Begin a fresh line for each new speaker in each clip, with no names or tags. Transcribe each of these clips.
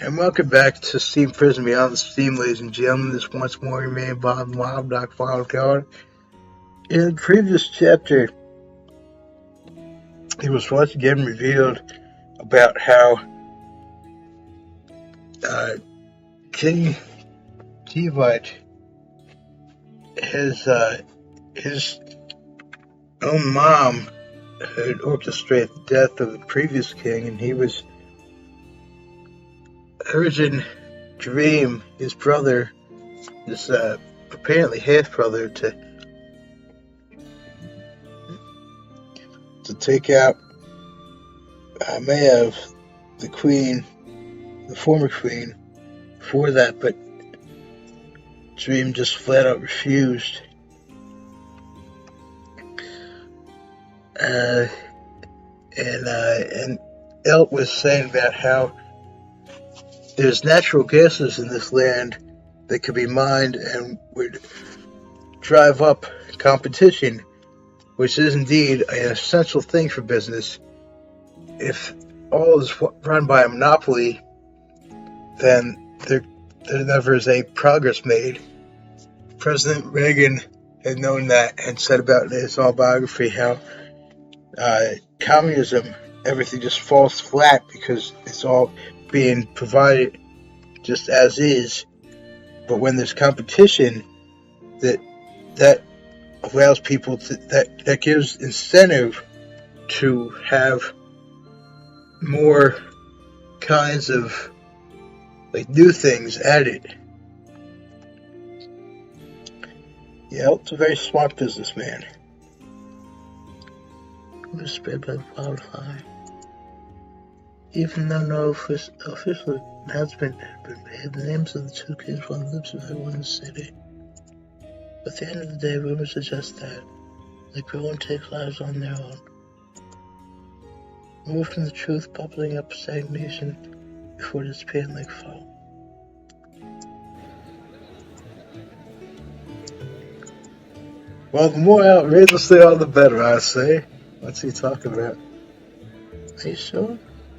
And welcome back to Steam Prison Beyond the Steam, ladies and gentlemen. This once more remained Bob Wild Doc Wildcard. In the previous chapter, it was once again revealed about how King Tevite his own mom had orchestrated the death of the previous king, and he was urging Dream, his brother, his apparently half brother, to take out Maeve, the queen, the former queen, for that, but Dream just flat out refused. And Elt was saying about how there's natural gases in this land that could be mined and would drive up competition, which is indeed an essential thing for business. If all is run by a monopoly, then there never is a progress made. President Reagan had known that and said about in his autobiography how communism, everything just falls flat because it's all being provided just as is. But when there's competition, that allows people to, that gives incentive to have more kinds of like new things added. Yeah, it's a very smart businessman. It was spread by wildfire. Even though no official announcement had been made, the names of the two kings were on the lips of everyone in the city. At the end of the day, rumors suggest that the grown take lives on their own. More from the truth bubbling up stagnation before disappearing like foam. Well, the more outrageous they are, the better, I say. What's he talking about? Are you sure?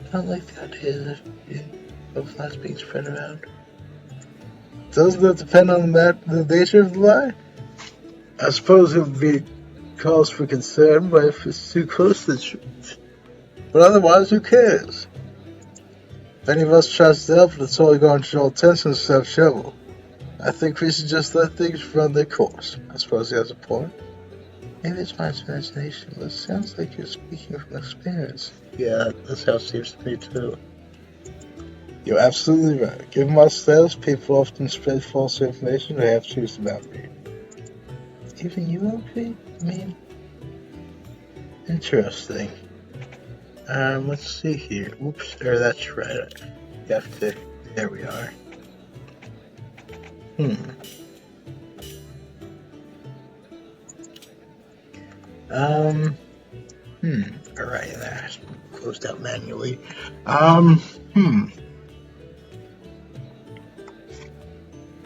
I don't like the idea that both lies being spread around. Doesn't that depend on the nature of the lie? I suppose it would be cause for concern, but if it's too close to the truth. But otherwise, who cares? If any of us tries to help, it's only going to draw attention instead of trouble. I think we should just let things run their course. I suppose he has a point. Maybe it's my imagination, but it sounds like you're speaking from experience. Yeah, that's how it seems to me too. You're absolutely right. Given my status, people often spread false information or have truths about me. Even you agree? I mean, interesting. Let's see here. Oops, that's right. You have to. There we are. Alright, that's closed out manually.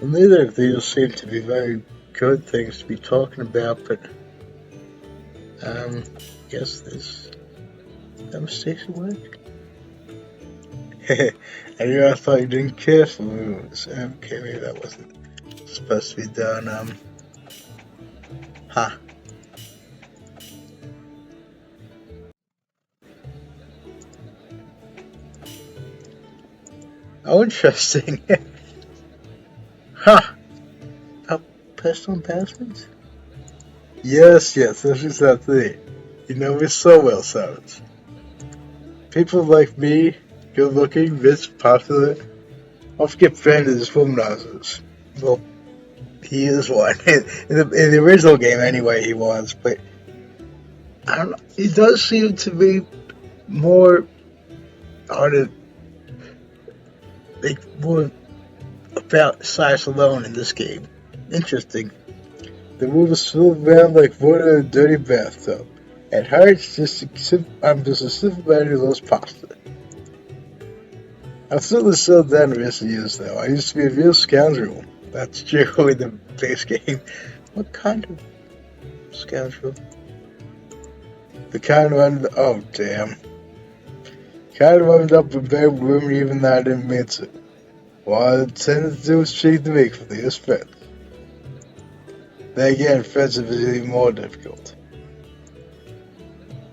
Neither of these seem to be very good things to be talking about, but guess this mistakes at work. And I thought you didn't care for movies. Okay, maybe that wasn't supposed to be done. Oh, interesting. About personal embarrassments? Yes, this is that thing. You know me so well, Savage. People like me, good looking, rich, popular, often get branded as womanizers. Well, he is one. In the original game, anyway, he was, but I don't know. He does seem to be more more about size alone in this game. Interesting. The move is swirled around like water in a dirty bathtub. At heart, I'm just a simple man who loves pasta. I've certainly settled down in recent years, though. I used to be a real scoundrel. That's true in the base game. What kind of scoundrel? The kind who ended up with bad women even though I didn't mean to. What I intended to do was treat the weak for the as friends. Then again, friendship is even more difficult.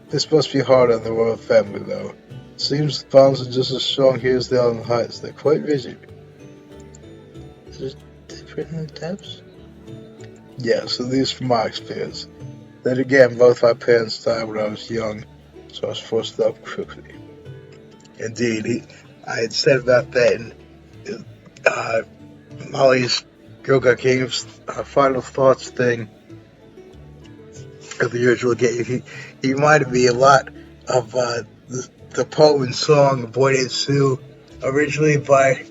This must be hard on the royal family, though. Seems the bonds are just as strong here as they are in the heights. They're quite rigid. Is it different in depths? Yes, at least from my experience. Then again, both my parents died when I was young, so I was forced up quickly. Indeed, I had said about that in Molly's Yoga Games final thoughts thing of the usual game. He reminded me a lot of the poem and song Boy Named Sue, originally by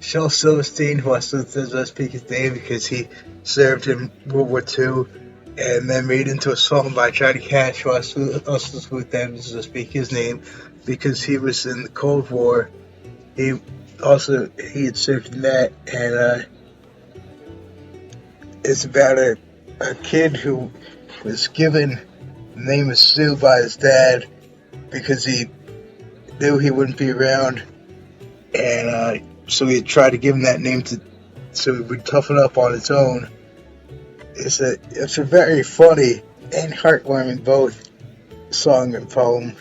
Shel Silverstein, who I still does speak his name because he served in World War II, and then made into a song by Johnny Cash, who I also with them to speak his name because he was in the Cold War. He had served in that, and it's about a kid who was given the name of Sue by his dad because he knew he wouldn't be around, and so he tried to give him that name so he would toughen up on his own. It's a very funny and heartwarming both song and poem.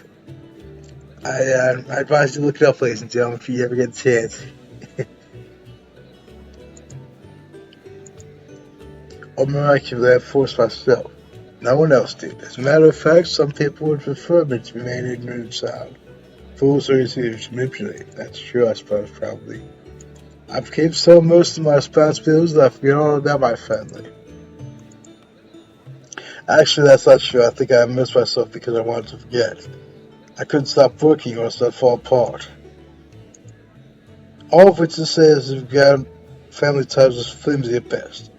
I advise you to look it up, ladies and gentlemen, if you ever get a chance. Or miraculously, I forced myself. No one else did. As a matter of fact, some people would prefer me to remain ignorant and sound. Fools are easier to manipulate. That's true, I suppose, probably. I became so immersed in my responsibilities that I forget all about my family. Actually, that's not true. I think I immersed myself because I wanted to forget. I couldn't stop working or else I'd fall apart. All of which to say is that regard family ties as flimsy at best.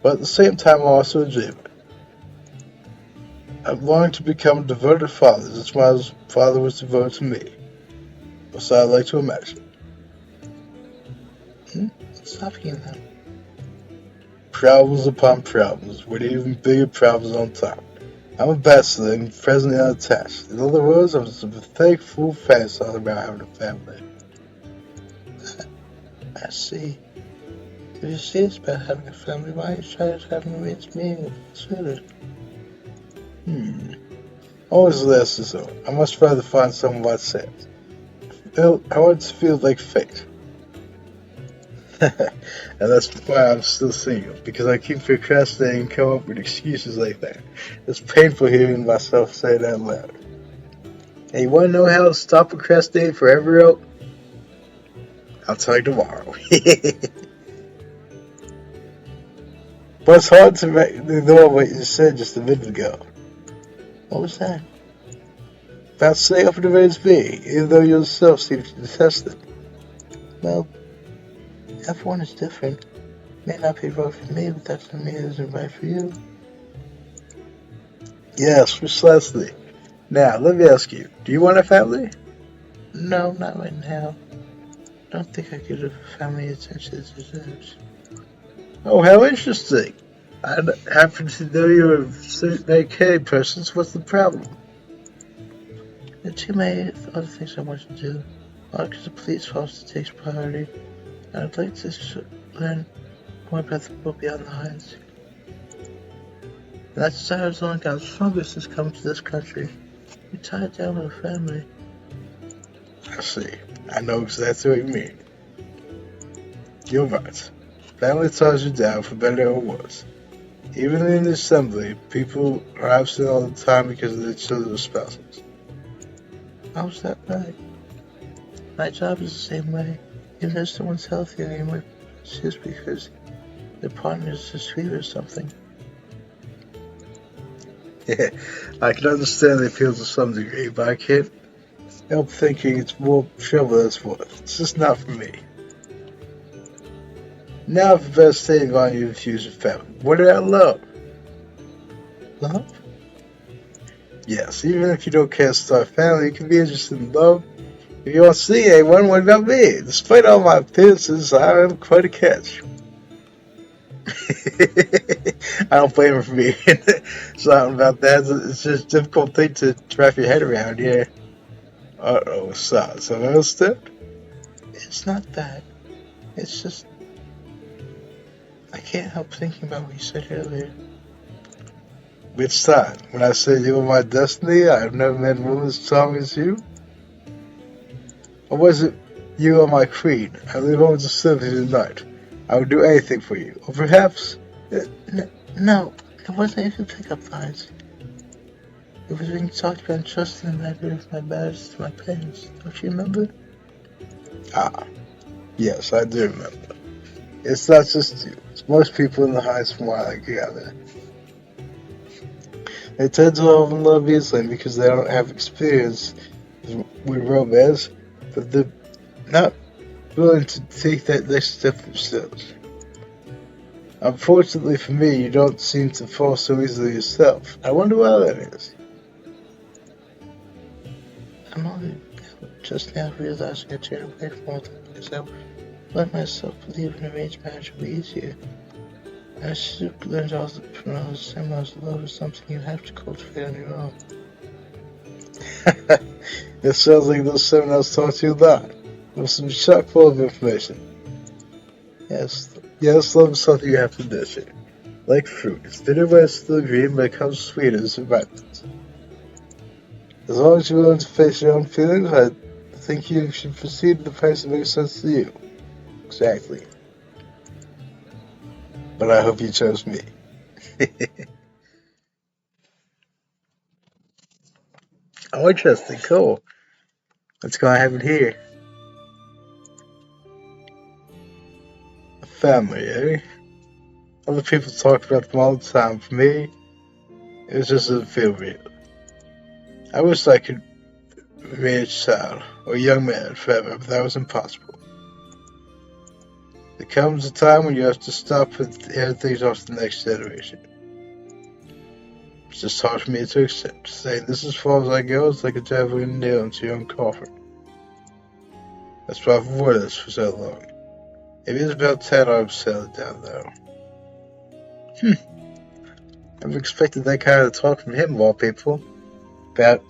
But at the same time, I'm also a dreamer. I'm longing to become a devoted father, as my father was devoted to me. Or so I like to imagine. Stop again now. Problems upon problems, with even bigger problems on top. I'm a bachelor and presently unattached. In other words, I'm just a pathetic fool fantasizing about having a family. I see. If you're serious about having a family, why are you trying to have me reach me sooner? Always less is all. I must rather find someone myself. I want to feel like fate. And that's why I'm still single, because I keep procrastinating and come up with excuses like that. It's painful hearing myself say it out loud. Hey, you want to know how to stop procrastinating forever, Oak? I'll tell you tomorrow. But it's hard to ignore what you said just a minute ago. What was that? About staying up in the raised being, even though you yourself seem to detest it. Well, everyone is different. May not be right for me, but that doesn't mean it isn't right for you. Yes, precisely. Now, let me ask you, do you want a family? No, not right now. I don't think I could give a family attention it deserves. Oh, how interesting. I happen to know you're a certain AK person, so what's the problem? There are too many other things I want to do. Because the police force takes priority. I'd like to learn more about the world beyond the heights. And that's as long as the strongest has come to this country. You're tied down with a family. I see. I know exactly what you mean. You're right. Family ties you down for better or worse. Even in the assembly, people are absent all the time because of their children's spouses. How's that right? My job is the same way. Even if someone's healthy anymore, it's just because their partner is too sweet or something. Yeah, I can understand the appeal to some degree, but I can't help thinking it's more trouble than it's worth. It's just not for me. Now for the best thing on you infuse with family. What about love? Love? Yes, even if you don't care to start a family, you can be interested in love. If you want to see anyone, what about me? Despite all my appearances, I am quite a catch. I don't blame her for being something about that. It's just a difficult thing to wrap your head around, yeah. So I understand? It's not that. It's just, I can't help thinking about what you said earlier. Which time? When I said you were my destiny, I have never met a woman as strong as you? Or was it, you are my queen, I live on to serve you tonight. I would do anything for you. Or perhaps... No, it wasn't even pickup lines. It was when you talked about trusting the matter of my battles to my parents. Don't you remember? Ah, yes, I do remember. It's not just you. It's most people in the Heights from what I gather. They tend to fall in love easily because they don't have experience with romance, but they're not willing to take that next step themselves. Unfortunately for me, you don't seem to fall so easily yourself. I wonder why that is. I'm only just now realizing I turned away from all that because I let myself believe an arranged marriage would be easier. I should have learned all the pronouns, symbols, love is something you have to cultivate on your own. It sounds like those seminars taught you that. With some chock full of information. Yes, love is something you have to nurture. Like fruit, it's bitter when it's still green, but it comes sweet as it ripens. As long as you're willing to face your own feelings, I think you should proceed at the pace that makes sense to you. Exactly. But I hope you chose me. Oh, interesting. Cool. Let's go have it here. A family, eh? Other people talk about them all the time. For me, it just doesn't feel real. I wish I could remain a child or a young man forever, but that was impossible. There comes a time when you have to stop and hand things off to the next generation. It's just hard for me to accept. Saying this as far as I go is like a javelin and nail into your own coffin. That's why I've avoided this for so long. It is about time I'm settled down, though. I've expected that kind of talk from him, of all people. About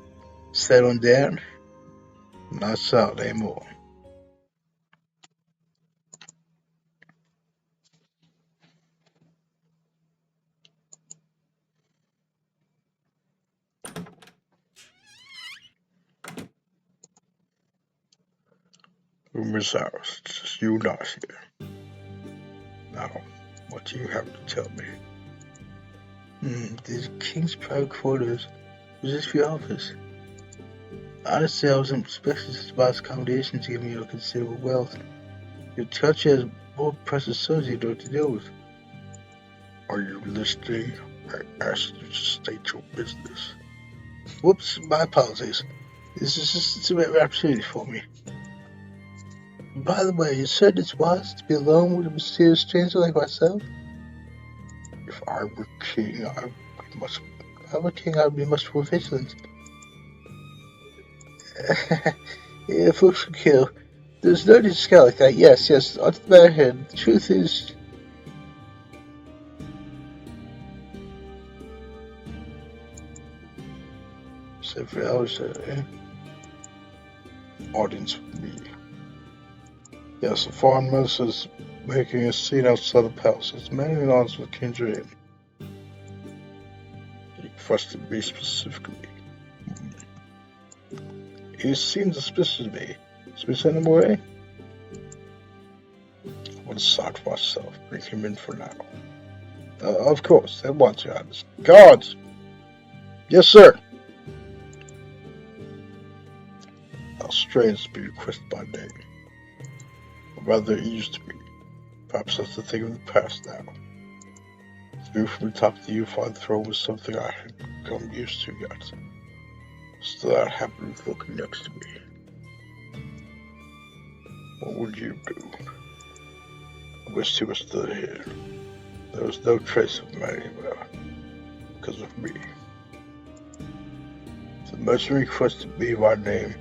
settling down. Not so anymore. Rumors are it's just you and us here. Now, what do you have to tell me? These king's private quarters. Was this for your office? Honestly, I wasn't expecting such vast accommodation to give me your considerable wealth. Your country has more precious souls you know what to deal with. Are you listening? I asked you to state your business. Whoops, my apologies. This is just a rare opportunity for me. By the way, you said it's wise to be alone with a mysterious stranger like myself? If I were king, I'd be much more vigilant. Yeah, folks will kill. There's no need to scale like that. Yes, on the other hand, the truth is... Several hours, audience with me. Yes, a foreign minister is making a scene outside the palace. It's mainly in honor of King Dream. He requested me specifically. He seemed suspicious of me. Should we send him away? I will decide for myself. Bring him in for now. Of course, at once, Your Highness. Guards! Yes, sir! How strange to be requested by name. Or rather, it used to be. Perhaps that's the thing of the past now. The view from the top of the unified throne was something I had become used to yet. Still, I'd happen with looking next to me. What would you do? I wish he was still here. There was no trace of him anywhere. Because of me. The merchant requested me by name.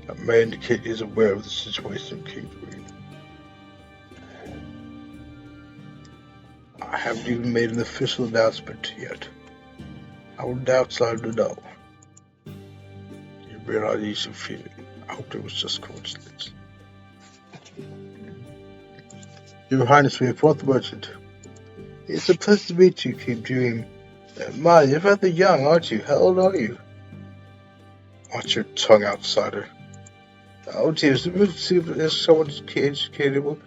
That may indicate he's aware of the situation in King Green. I haven't even made an official announcement yet. I would outside to know. You realize easy feeling. I hoped it was just coincidence. Your Highness, we have brought the merchant. It's a pleasure to meet you, King Dream. My, you're rather young, aren't you? How old are you? Watch your tongue, outsider. Oh, dear, is someone's cage capable?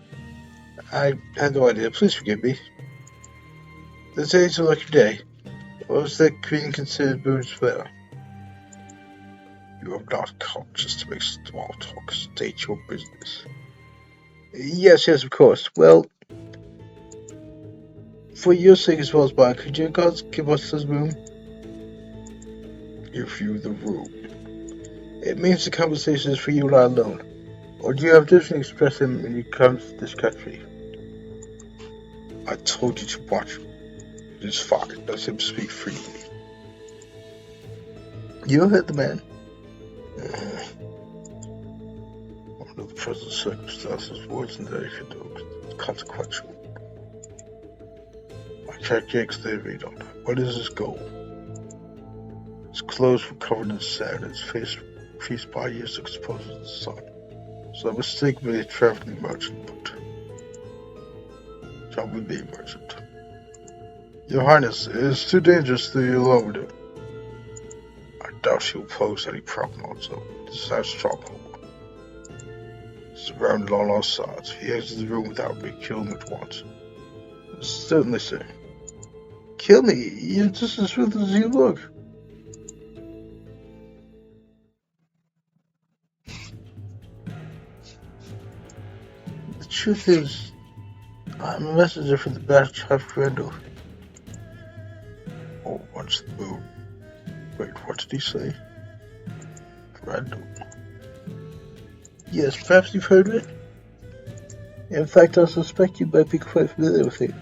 I had no idea. Please forgive me. Today's a lucky day. What was that queen considered Boone's well? You have not come just to make small talk. State your business. Yes, of course. Well, for your sake as well as mine, could you gods give us this room? Give you the room. It means the conversation is for you and I alone. Or do you have different expression when you come to this country? I told you to watch. It is fine. Let him speak freely. You heard the man. Under the present circumstances, words and very consequential. I can't get clear read on that. What is his goal? His clothes were covered in sand, his face creased by years exposed to the sun. So I mistakenly a traveling merchant, but shall we be a merchant? Your Highness, it is too dangerous to be alone with him. I doubt he will pose any problem on so this is our stronghold. Surrounded on all sides. If he exits the room without me, kill him at once. Certainly, sir. Kill me? You're just as ruthless as you look. The truth is, I'm a messenger for the bad child Grendel. Oh, what's the move? Wait, what did he say? Grendel. Yes, perhaps you've heard of it. In fact, I suspect you might be quite familiar with it.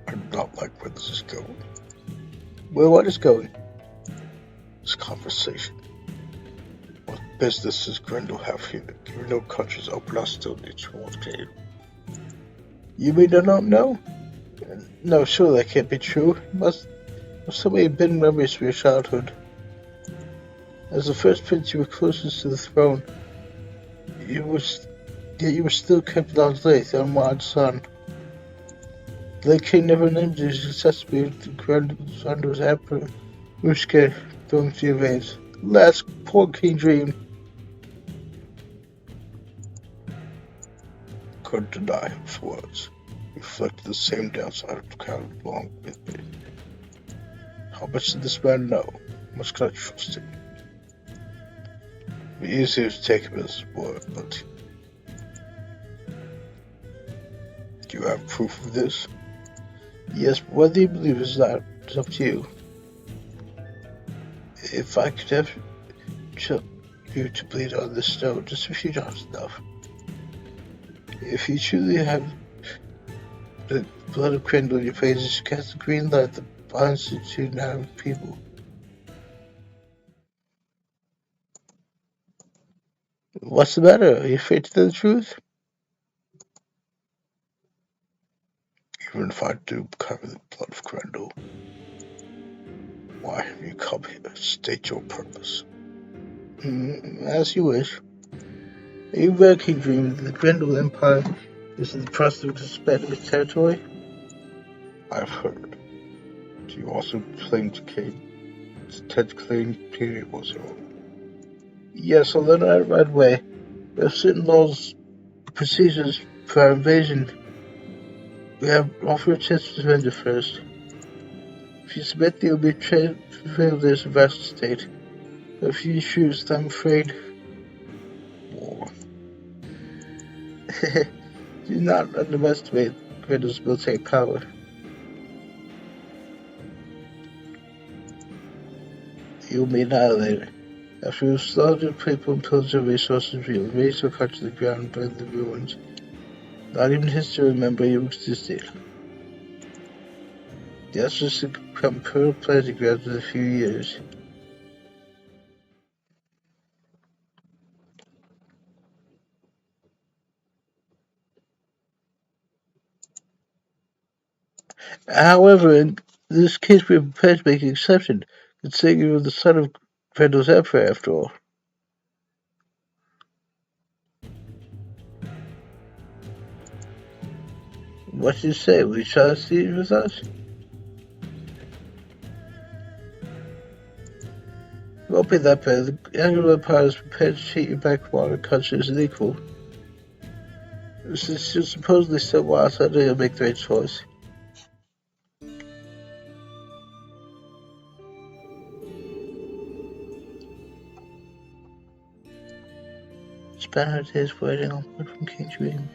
I do not like where this is going. Well, what is going? This conversation. What business does Grendel have here? Given no countries open hostility towards Canaan. You mean I don't know? No, sure that can't be true. Must have so many bitter memories from your childhood. As the first prince, you were closest to the throne. Yet you were still kept at arm's length, the unwanted son. The late king never named you successfully to Grendel's son was Emperor Mushke flowing through your veins. Alas, poor King Dream. Couldn't deny his words. Reflected the same downside of the crown along with me. How much did this man know? How much could I trust him? It'd be easier to take him at his word, but do you have proof of this? Yes, but whether you believe it is not, it's up to you. If I could have you to bleed on this stone, just a few drops enough. If you truly have the blood of Grendel in your veins, you should cast the green light that binds you to now people. What's the matter? Are you afraid to tell the truth? Even if I do cover the blood of Grendel, why have you come here? State your purpose. As you wish. Are you aware, King Dream, that the Grendel Empire is in the process of expanding its territory? I've heard. Do you also claim to claim Ted's claim period was your own? Yes, I'll learn it right away. There are certain laws, procedures for our invasion. We have offer a chance to surrender first. If you submit, there will be trade privileges of our state. But if you refuse, I'm afraid war. Do not underestimate Grendel's military power. You will be annihilated. After you slaughter people and pillage of resources, you will raise your country to the ground and burn the ruins. Not even history will remember you existed. The Essos will become pearl planting grounds in a few years. However, in this case we are prepared to make an exception, considering you are the son of Grendel's emperor after all. What did you say? Will you try to see it with us? It won't be that bad. The Anglo Empire is prepared to treat you back while the country is equal. Since you're supposedly so wise, I know you'll make the right choice. Spent her days waiting on word from King Dream.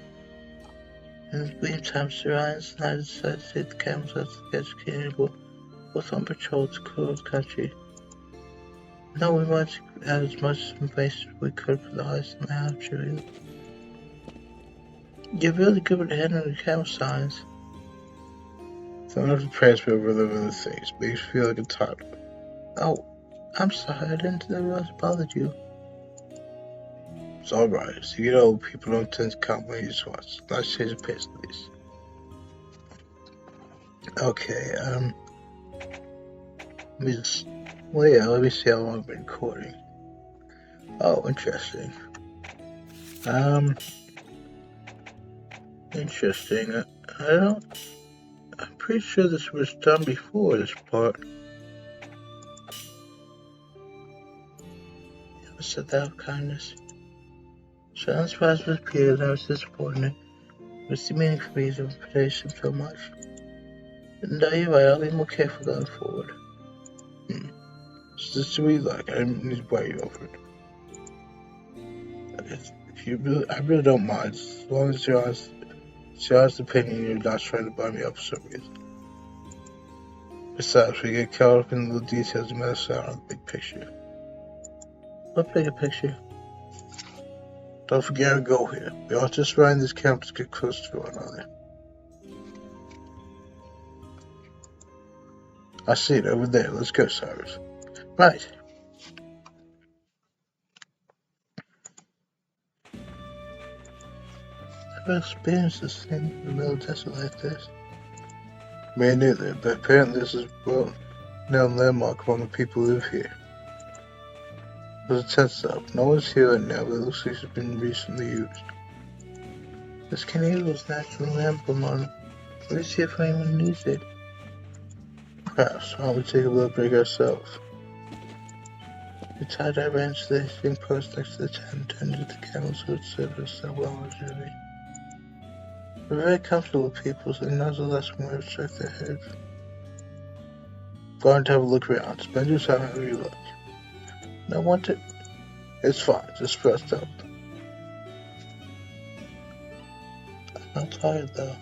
In the meantime, Sir Ryan's and I decided to take the camels out to the educated both on patrol to clear the country. Now we wanted to add as much information as we could for the heist and the hatchery. You're really good at handling the camel signs. Some of the transfer over the things makes you feel like a toddler. Oh, I'm sorry, I didn't realize I bothered you. It's alright. As you get old, people don't tend to compliment you so much. Nice change of pace, at least. Okay, let me see how long I've been recording. Oh, interesting. Interesting. I'm pretty sure this was done before this part. I said that of kindness. So I'm surprised with Peter and I was disappointed. What's the meaning for me to praise him so much? No, you're right, I'll be more careful going forward. It's just to me like, I didn't need to worry you over it. I really don't mind, as long as you're honest opinion, you're not trying to buy me up for some reason. Besides, we get caught up in the little details that matter out on the big picture. What bigger picture? Don't forget our goal here. We aren't just running this camp to get close to one another. I see it over there. Let's go, Cyrus. Right. I've never experienced this thing in the middle of the desert like this. Me neither, but apparently this is a well-known landmark among the people who live here. There's a tent set up. No one's here right now, but it looks like it's been recently used. This Canadian's national emblem on it. Let's see if anyone needs it. Perhaps, why don't we take a little break ourselves? We tied our ranch to the hitching post next to the tent and turned to the camels who would serve us so well on our journey. We're very comfortable people, so nonetheless when we obstruct their heads. Go on to have a look around. Spend your time however you like. No want to? It's fine, just rest up. I'm not tired though.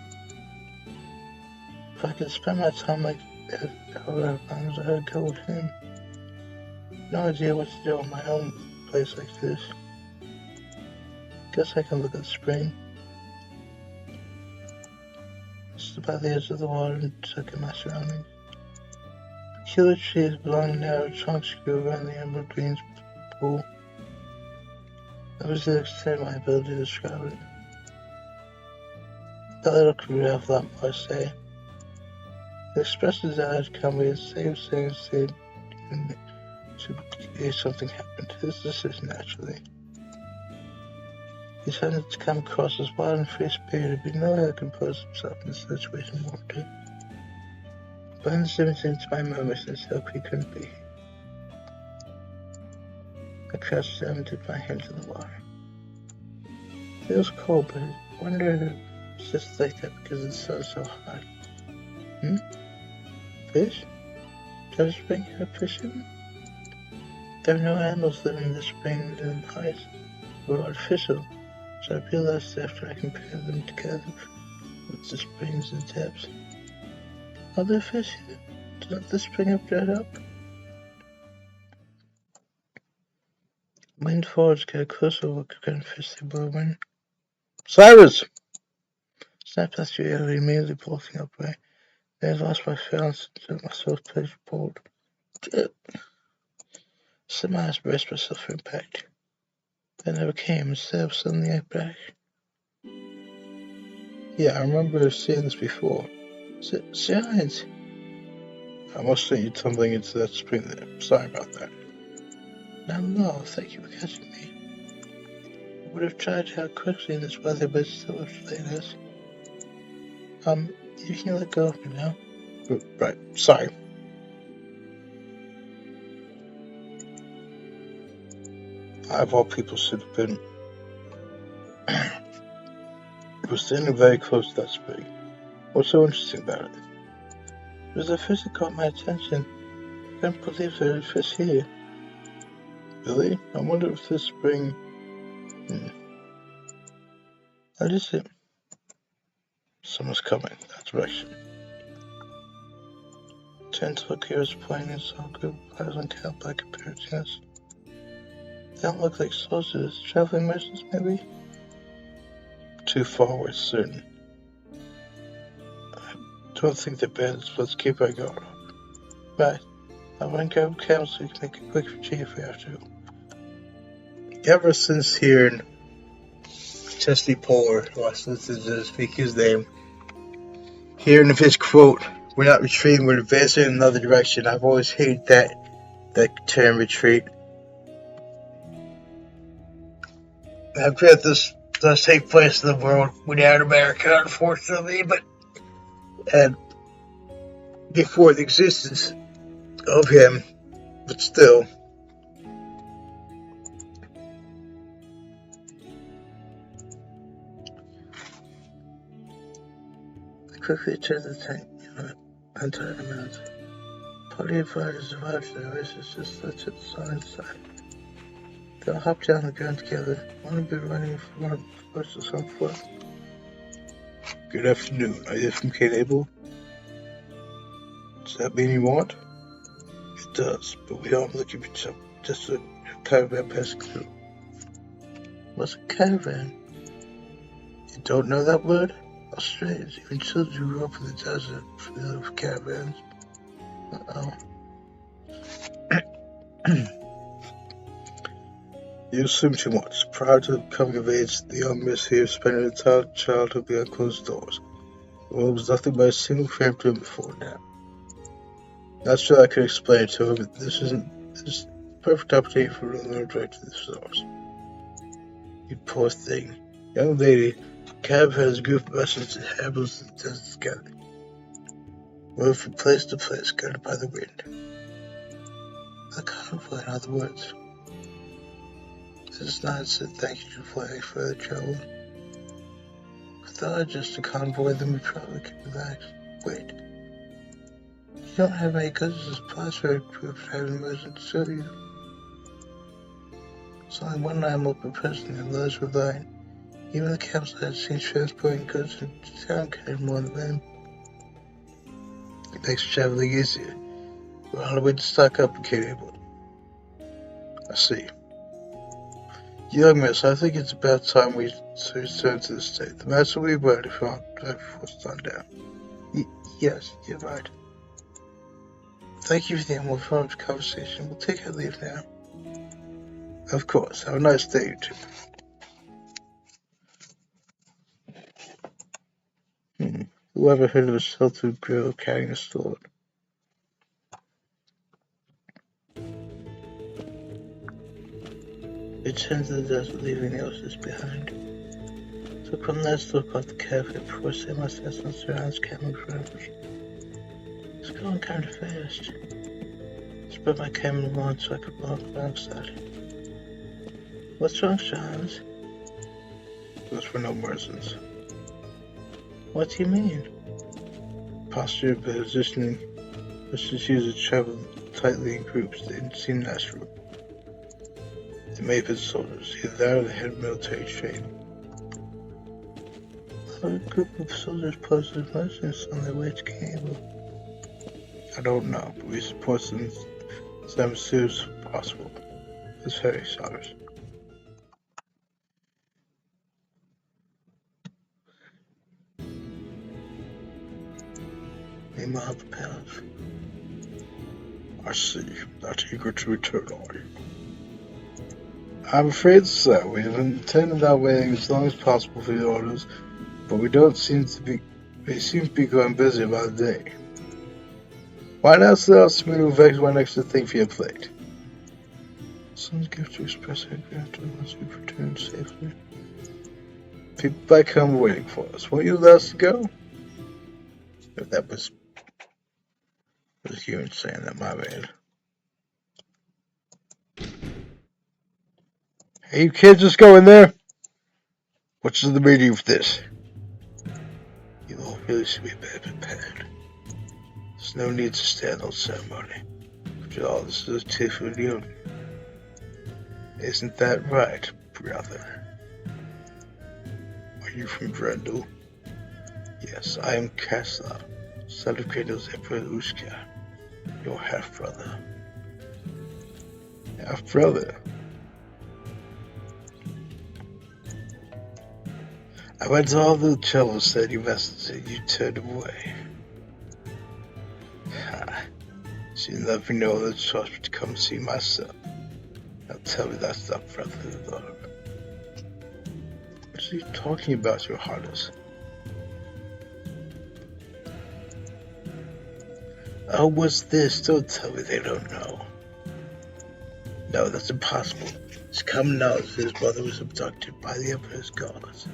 If I could spend my time like that, however long as I'd go with him. No idea what to do in my own place like this. Guess I can look at the spring. Stood by the edge of the water and took in my surroundings. Peculiar trees with long narrow trunks grew around the emerald green pool. That was the extent of my ability to describe it. That little crew would have a lot more to say. He expressed his desire to come with the same thing as said if something happened. His decision naturally. He tended to come across as wild and free spirited, but he knew how to compose himself in a situation warranted. Blends him into my moments and so he couldn't be. I crouched down and dipped my hand in the water. It was cold, but I wondered if it's just like that because the sun's so hot. Fish? Does the spring have fish in it? There are no animals living in the spring and the ice. They're artificial, so I realized after I compared them together with the springs and depths. Are there fish here? Doesn't the spring have dried up? Leaned forward to get a closer look at the fish they were in. Cyrus! Snapped after the air, immediately bolting upright. Then I lost my balance and took myself place bold. Set my eyes braced myself for impact. That never came. Instead of suddenly I back. Yeah, I remember seeing this before. Giants! I must sent you tumbling into that spring there. Sorry about that. No, thank you for catching me. I would have tried to help quickly in this weather, but it still would have delayed us. You can let go of me now. Right, sorry. I, of all people, should have been. We're standing very close to that spring. What's so interesting about it? It was the fish that caught my attention. I couldn't believe there were fish here. Really? I wonder if this spring. What is it? Someone's coming that direction. Turned to look here as plain and saw a group of guys on camp by comparison. They don't look like soldiers. Traveling merchants, maybe? Too far away, certain. I don't think they're bad, so let's keep our guard up. Right. I'll run grab a camel so we can make a quick retreat if we have to. Ever since hearing Chesty Polar, listened to speak his name, hearing of his quote, "We're not retreating, we're advancing in another direction," I've always hated that term, retreat. I bet this does take place in the world without America, unfortunately, and before the existence of him, but still. I quickly turned the tank and turned him out. Party of fighters arrived to the races just let the sun inside. They all hopped down the ground together. One had been running from one close to some foot. Good afternoon. Are you from Kate Abel? Does that mean you want? It does, but we aren't looking for just a caravan passing through. What's a caravan? You don't know that word? How strange. Even children who grew up in the desert are familiar with caravans. Uh-oh. You assume too much. Prior to coming of age, the young miss here spent her entire childhood behind closed doors. The world was nothing but a single framed room before now. Not sure I could explain it to her, but this is the perfect opportunity for her to learn right to the source. You poor thing. Young lady, Cab has a group of merchants and inhabitants of the desert together. Moved from place to place, guided by the wind. A convoy, in other words. This knight said thank you for any further trouble. I thought I'd just a convoy, then we probably could relax. Wait. You don't have any goods or supplies for a group driving merchants, do you? There's only one animal per person, and those were mine. Even the camps I had seen transporting goods into town carried more than them. It makes traveling easier. We're on our way to stock up in Kate Abel. I see. Young miss, I think it's about time we return to the state. The master will be ready for before sundown. Yes, you're right. Thank you for the informative conversation. We'll take our leave now. Of course. Have a nice day, you two. Whoever heard of a sheltered girl carrying a sword? They turned to the desert, leaving the others behind. Took one last look off the cafe before setting my sights on surrounds coming in front of me. It's going kind of fast. Spread my camera along so I could walk alongside it. What's wrong, Charles? Those were no merchants. What do you mean? Posture, positioning, was just used to travel tightly in groups. They didn't seem natural. They may have been soldiers, either that or they had military training. How did a group of soldiers pose as merchants on their way to Cable? I don't know, but we support them as soon as possible. It's very sorry. Meanwhile, the palace. I see. Not eager to return, are you? I'm afraid so. We have intended on waiting as long as possible for the orders, but we seem to be going busy about the day. Why not set out to move one extra thing for your plate? Someone's gift to express our gratitude once we've returned safely. People back home are waiting for us. Won't you let us go? If that was you saying that, my bad. Hey, you kids, just go in there. What's the meaning of this? You all really should be better prepared. There's no need to stand on ceremony. After all, this is a tearful reunion. Isn't that right, brother? Are you from Grendel? Yes, I am Kessler, son of Grendel's Emperor Ushka, your half-brother. Half-brother? I went to all the trouble sending messages and you turned away. Ha. So you let me know that trust me to come see my son. Now tell me that's not brotherly love. What are you talking about, your highness? Oh, what's this? Don't tell me they don't know. No, that's impossible. It's common knowledge that his brother was abducted by the Emperor's guards.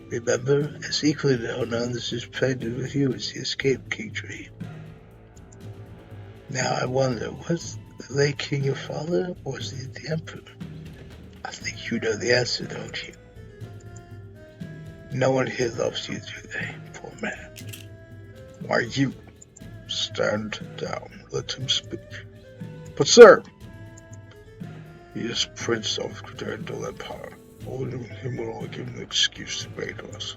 Remember, it's equally known that she's pregnant with you as he escaped King Dream. Now I wonder, was the late king your father, or was he the Emperor? I think you know the answer, don't you? No one here loves you, do they, poor man? Why, you stand down, let him speak. But sir, he is Prince of Grendel Empire. Holding him will only give him an excuse to invade us.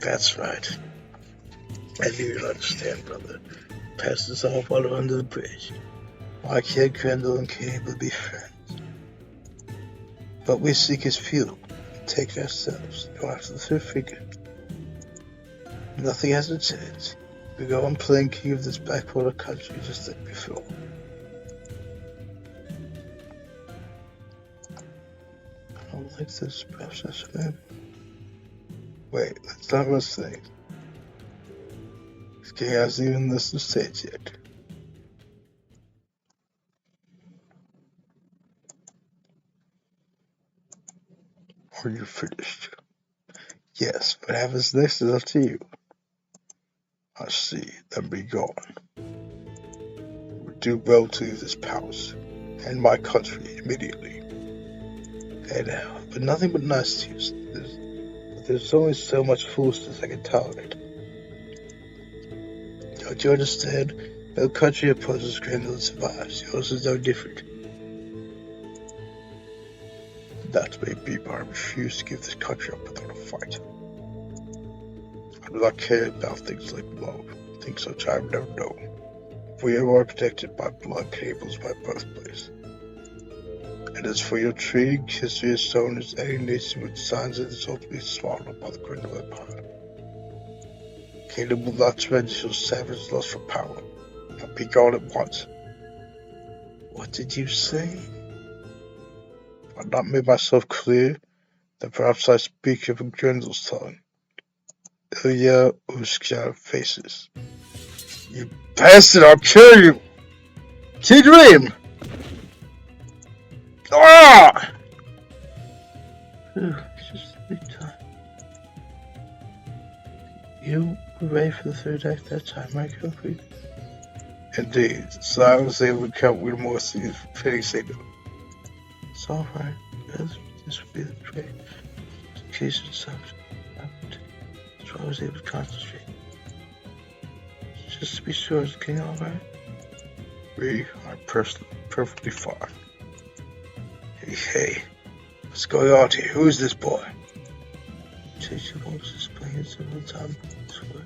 That's right. I knew you'd understand, brother. Pass this off water under the bridge. Why can't Grendel and Cable be friends? But we seek his fuel. Take it ourselves. Go after the third figure. Nothing hasn't changed. We go on playing king of this backwater country just like before. I don't like this process, man. Wait, that's not what's saying. This king hasn't even listened to stage yet. Are you finished? Yes, what happens next is up to you. I see, then be gone. We do well to leave this palace and my country immediately. Okay now, but nothing but niceties. There's only so much foolishness I can tolerate. Don't you understand? No country opposes Grendel and survives. Yours is no different. That may be, but I refuse to give this country up without a fight. I do not care about things like love, things which I have never known. We are protected by blood cables, my birthplace. And as for your intrigue, history has shown as any nation with signs that is ultimately swallowed up by the Grendel Empire. Caleb will not surrender your savage lust for power. Now be gone at once. What did you say? If I not made myself clear, then perhaps I speak of a Grendel's tongue. Ilya Ushka faces. You bastard, I'll kill you! T-Dream! Ah! It's just a big time. You were ready for the third act that time, right, Kofi? Indeed, so I was able to come with more fitting signal. It's alright, because this would be the trade. The case itself. So I was able to concentrate. Just to be sure, is the king alright? We are perfectly fine. Hey, what's going on here? Who is this boy? Teacher wants to explain it several times before.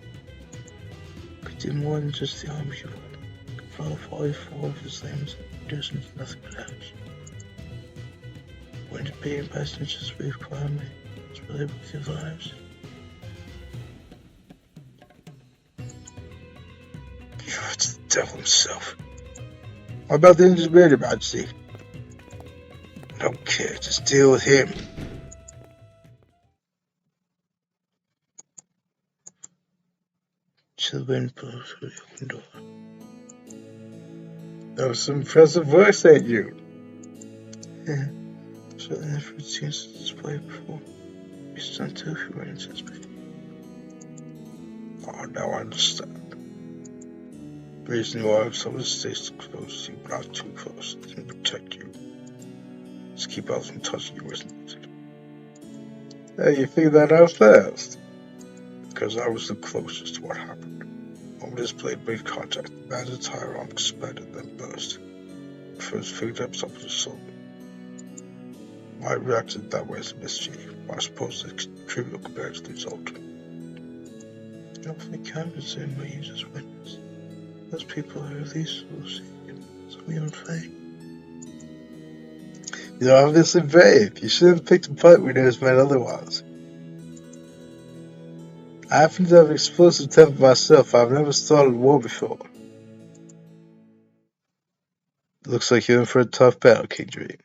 Could do more than just the arms you want. Could follow 44 of his limbs, there's nothing but else. When it being best and just require me, it's really with your lives. It's the devil himself. What about the Indian man, Majesty? I don't care, just deal with him. Children blows through the open door. That was some impressive voice, ain't you? Yeah, certainly never seen such display before. Be stunned too if you were in such before. Oh, now I understand. The reason why I was always stay close to you, but not too close, to protect you. Just keep others from touching you as needed. Hey, you figured that out fast. Because I was the closest to what happened. When this blade made contact, the man's entire arm expanded, then burst. First figured out something to solve. I reacted that way as a mischief, but I suppose it's trivial compared to the result. I don't think I'm concerned by you just witness. Those people are at least will see some of your fate. You're obviously brave. You should have picked a fight when it was meant otherwise. I happen to have explosive temper myself. I've never started war before. Looks like you're in for a tough battle, King Dream.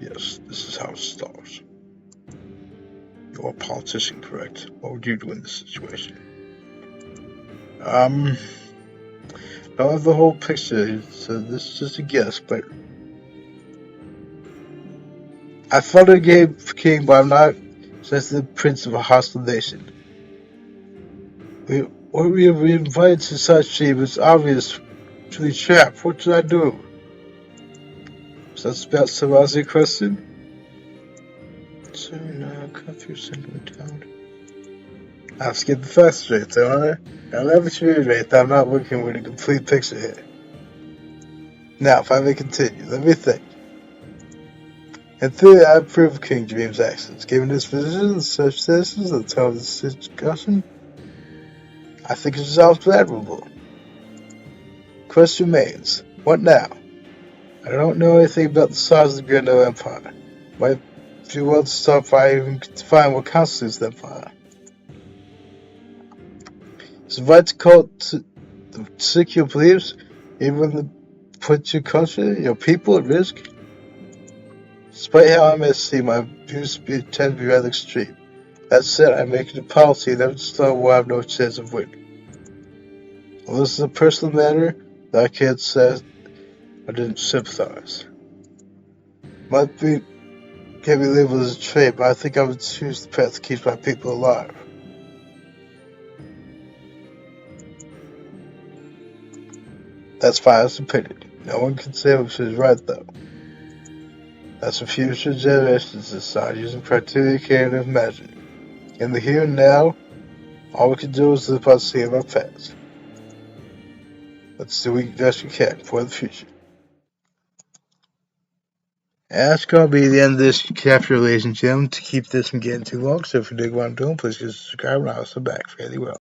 Yes, this is how it starts. You're a politician, correct? What would you do in this situation? I don't have the whole picture, so this is just a guess, but I fought a game king, but I'm not just the prince of a hostile nation. We were invited to such team, it's obvious to be trapped. What should I do? So that's about some Aussie question? So now cut through sentimentality. I've skipped the first straight, don't I? Now let me reiterate that I'm not looking with a complete picture here. Now, if I may continue, let me think. In theory, I approve of King Dream's actions. Given his position and circumstances at the time of this discussion, I think his results were admirable. Question remains, what now? I don't know anything about the size of the Grand Empire. Might be well to start by even define what constitutes the empire. Is it right to call it to seek your beliefs, even when they put your country, your people at risk? Despite how I may seem, my views tend to be rather extreme. That said, I make it a policy never to start where I have no chance of winning. Well, this is a personal matter that I can't say I didn't sympathize. Might be can be labeled as a trait, but I think I would choose the path that keeps my people alive. That's Fire's opinion. No one can say which is right, though. That's for future generations to decide using criteria can't imagine. In the here and now, all we can do is live by seeing our past. Let's do the best we can for the future. And that's going to be the end of this chapter, ladies and gentlemen. To keep this from getting too long, so if you dig what I'm doing, please just subscribe and I'll also back fairly well.